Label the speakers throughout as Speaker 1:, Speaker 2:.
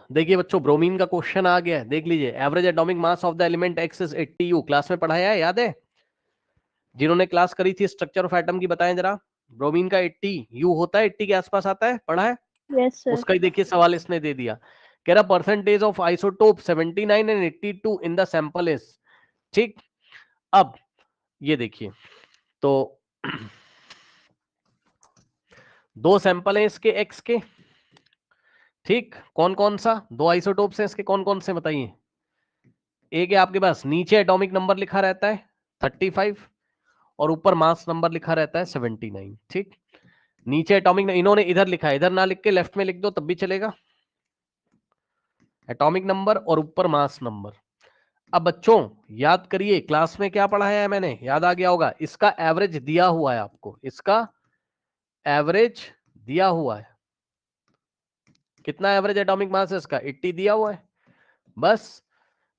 Speaker 1: देखिए बच्चों, ब्रोमीन का क्वेश्चन आ गया है, देख लीजिए। Average atomic mass of the element x is 80 U। Class में पढ़ाया है, याद है? जिन्होंने क्लास करी थी स्ट्रक्चर ऑफ एटम की, बताएं जरा। ब्रोमीन का 80 U होता है, 80 के आसपास आता है, पढ़ा है?
Speaker 2: Yes sir.
Speaker 1: उसका ही देखिए सवाल इसने दे दिया। कह रहा percentage of isotope 79 and 82 in the sample is. ठीक, अब ये देखिए, तो दो सैंपल हैं इसके एक्स के। ठीक, कौन कौन सा दो आइसोटोप्स हैं इसके, कौन कौन से बताइए। एक है आपके पास नीचे एटॉमिक नंबर लिखा रहता है 35 और ऊपर मास नंबर लिखा रहता है 79। ठीक, नीचे एटॉमिक, इन्होंने इधर लिखा है, इधर ना लिख के लेफ्ट में लिख दो तब भी चलेगा। एटॉमिक नंबर और ऊपर मास नंबर। अब बच्चों याद करिए, क्लास में क्या पढ़ाया है मैंने, याद आ गया होगा। इसका एवरेज दिया हुआ है आपको, इसका एवरेज दिया हुआ है। कितना एवरेज एटॉमिक मास है इसका? 80 दिया हुआ है। बस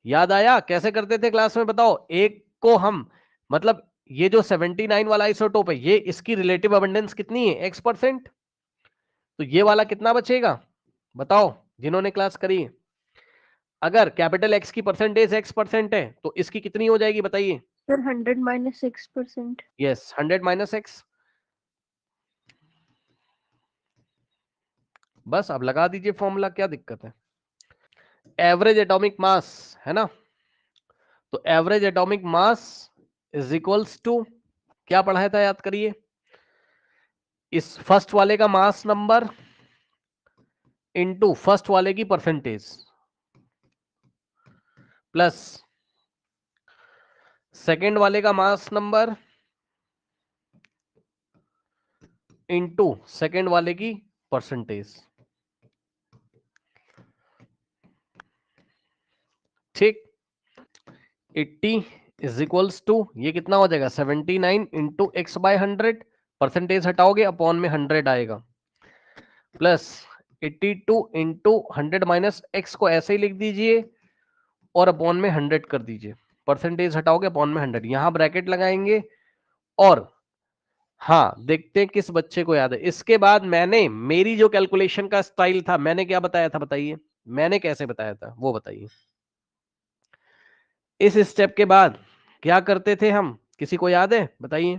Speaker 1: याद आया कैसे करते थे क्लास में, बताओ। एक को हम, मतलब ये जो 79 वाला आइसोटोप है, ये इसकी रिलेटिव अबंडेंस कितनी है? X%। तो ये वाला कितना बचेगा बताओ, जिन्होंने क्लास करी है। अगर कैपिटल X की परसेंटेज X% है तो इसकी कितनी हो जाएगी बताइए?
Speaker 2: सर 100 - 6%।
Speaker 1: Yes, 100 - X। बस अब लगा दीजिए फॉर्मूला, क्या दिक्कत है। एवरेज एटॉमिक मास है ना, तो average atomic mass is equals to, क्या पढ़ाया था याद करिए, इस फर्स्ट वाले का मास नंबर इनटू फर्स्ट वाले की परसेंटेज प्लस सेकंड वाले का मास नंबर इनटू सेकंड वाले की परसेंटेज। ठीक, 80 इज इक्वल्स टू, ये कितना हो जाएगा 79 इंटू एक्स बाय 100, परसेंटेज हटाओगे अपॉन में 100 आएगा, प्लस 82 इंटू 100 माइनस एक्स को ऐसे ही लिख दीजिए और अपॉन में 100 कर दीजिए, परसेंटेज हटाओगे अपॉन में 100, यहां ब्रैकेट लगाएंगे। और हाँ, देखते हैं किस बच्चे को याद है। इसके बाद मैंने, मेरी जो कैलकुलेशन का स्टाइल था, मैंने क्या बताया था बताइए, मैंने कैसे बताया था वो बताइए। इस स्टेप के बाद क्या करते थे हम, किसी को याद है बताइए?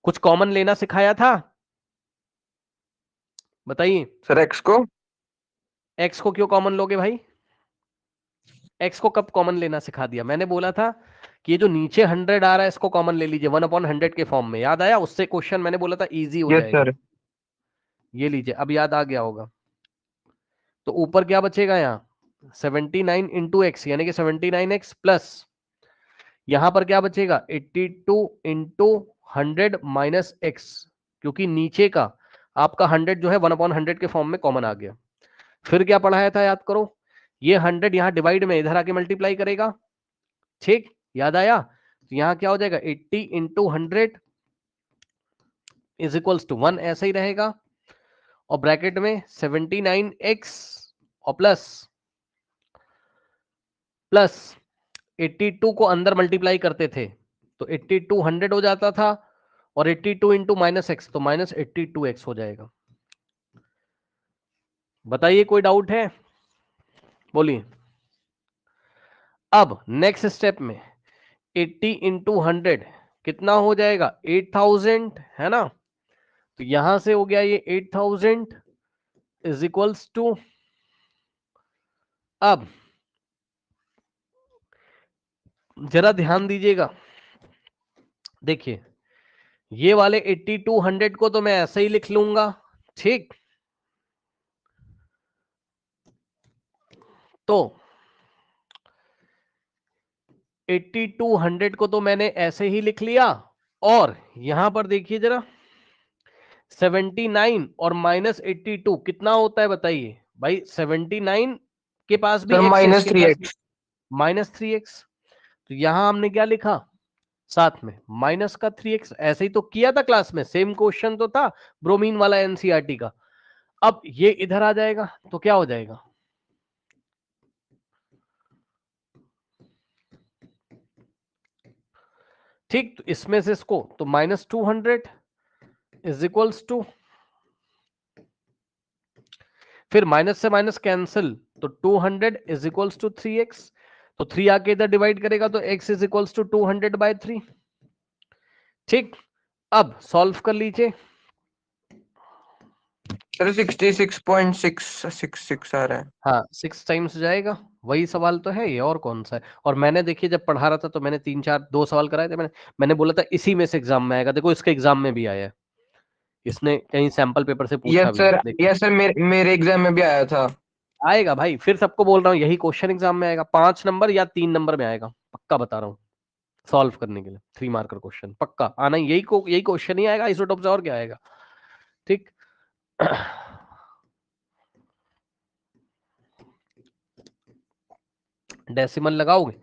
Speaker 1: कुछ कॉमन लेना सिखाया था, बताइए।
Speaker 3: सर एक्स को।
Speaker 1: एक्स को क्यों कॉमन लोगे भाई? एक्स को कब कॉमन लेना सिखा दिया? मैंने बोला था कि ये जो नीचे 100 आ रहा है इसको कॉमन ले लीजिए 1/100 के फॉर्म में, याद आया? उससे क्वेश्चन मैंने बोला था इजी हो
Speaker 3: यस
Speaker 1: जाएगा।
Speaker 3: सर।
Speaker 1: ये लीजिए, अब याद आ गया होगा। तो ऊपर क्या बचेगा यहाँ 79 इंटू एक्स, यानी कि 79x प्लस यहां पर क्या बचेगा 82 इंटू 100 माइनस एक्स, क्योंकि नीचे का आपका 100 जो है 1/100 के फॉर्म में कॉमन आ गया। फिर क्या पढ़ाया था याद करो, ये 100 यहां डिवाइड में इधर आके मल्टीप्लाई करेगा। ठीक, याद आया? तो यहां क्या हो जाएगा 80 इंटू 100 इज इक्वल्स टू 1, ऐसा ही रहेगा। और ब्रैकेट में 79x और प्लस 82 को अंदर मल्टीप्लाई करते थे तो 82 100 हो जाता था, और 82 इंटू माइनस एक्स तो माइनस 82x हो जाएगा। बताइए कोई डाउट है, बोलिए। अब नेक्स्ट स्टेप में 80 इंटू 100 कितना हो जाएगा 8000, है ना? तो यहां से हो गया ये 8000 इज इक्वल्स टू, अब जरा ध्यान दीजिएगा, देखिए ये वाले 8200 को तो मैं ऐसे ही लिख लूंगा। ठीक, तो 8200 को तो मैंने ऐसे ही लिख लिया, और यहां पर देखिए जरा 79 और माइनस 82 कितना होता है बताइए भाई? 79 के पास भी
Speaker 3: सर
Speaker 1: एक्स है,
Speaker 3: माइनस
Speaker 1: इसके
Speaker 3: थ्री
Speaker 1: पास भी
Speaker 3: एक्स
Speaker 1: माइनस 3x। तो यहां हमने क्या लिखा साथ में माइनस का 3x, ऐसे ही तो किया था क्लास में, सेम क्वेश्चन तो था ब्रोमीन वाला एनसीईआरटी का। अब ये इधर आ जाएगा तो क्या हो जाएगा, ठीक, तो इसमें से इसको तो -200 इज इक्वल्स टू, फिर माइनस से माइनस कैंसिल, तो 200 इज इक्वल्स टू 3x, तो 3 आके इधर डिवाइड करेगा तो x इज इक्वल्स टू 200/3। ठीक, अब सॉल्व कर लीजिए।
Speaker 3: सर 66.666 आ रहा है।
Speaker 1: हाँ 6 टाइम्स जाएगा, वही सवाल तो है ये, और कौन सा है। और मैंने देखिए जब पढ़ा रहा था तो मैंने 2 सवाल कराए थे, मैंने बोला था इसी में से एग्जाम में आएगा। देखो इसके एग्जाम में भी आया है, इसने कहीं सैंपल पेपर से पूछा भी है।
Speaker 3: यस सर, मेरे एग्जाम में भी आया था।
Speaker 1: आएगा भाई, फिर सबको बोल रहा हूँ यही क्वेश्चन एग्जाम में आएगा, 5 नंबर या 3 नंबर में आएगा, पक्का बता रहा हूँ। सॉल्व करने के लिए 3 मार्कर क्वेश्चन पक्का आना, यही क्वेश्चन ही आएगा आइसोटोप से, और क्या आएगा। ठीक डेसिमल लगाओगे,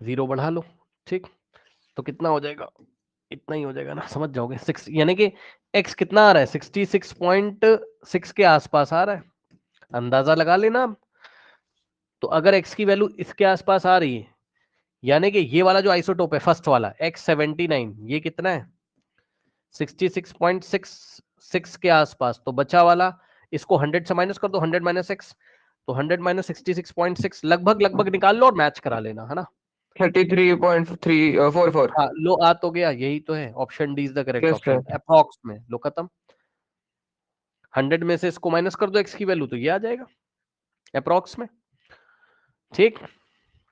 Speaker 1: 0 बढ़ा लो। ठीक, तो कितना हो जाएगा, इतना ही हो जाएगा ना, समझ जाओगे। 6 यानी कि x कितना आ रहा है, 66.6 के आसपास आ रहा है, अंदाजा लगा लेना आप। तो अगर x की वैल्यू इसके आसपास आ रही है, यानी कि ये वाला जो आइसोटोप है फर्स्ट वाला X79, ये कितना है 66.66 के आसपास, तो बचा वाला इसको 100 से माइनस कर दो, 100 माइनस एक्स, तो 100 माइनस 66.6 लगभग लगभग निकाल लो और मैच करा लेना, है ना।
Speaker 3: 33.344।
Speaker 1: हाँ लो आ तो गया, यही तो है, option D is the correct
Speaker 3: Yes,
Speaker 1: option,
Speaker 3: sir.
Speaker 1: Approx में लो खत्म। 100 में से इसको माइनस कर दो एक्स की वैल्यू, तो ये आ जाएगा अप्रॉक्स में। ठीक।